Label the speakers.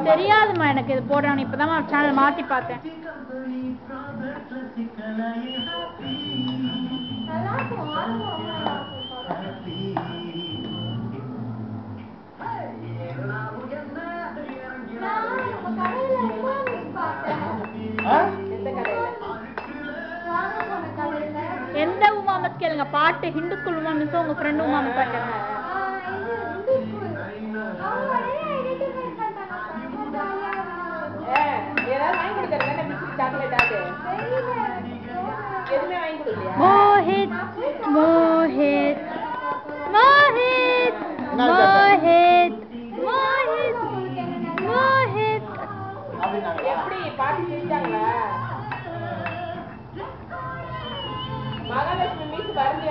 Speaker 1: தெரியாதுமா எனக்கு இது போடுறான்னு இப்பதான் சேனல் மாத்தி பார்த்தேன். எந்த உமா மிஸ் கேளுங்க பாட்டு ஹிந்துக்குள் உமா மிஸ் உங்க ஃப்ரெண்ட் உமா மிஸ் பாட்டுங்க. மோஹித் மோஹித் மோஹித் மோஹித் மோஹித் மோஹித் எப்படி பாட்டு செஞ்சாங்களா? மகாலட்சுமி மீஸ் வருது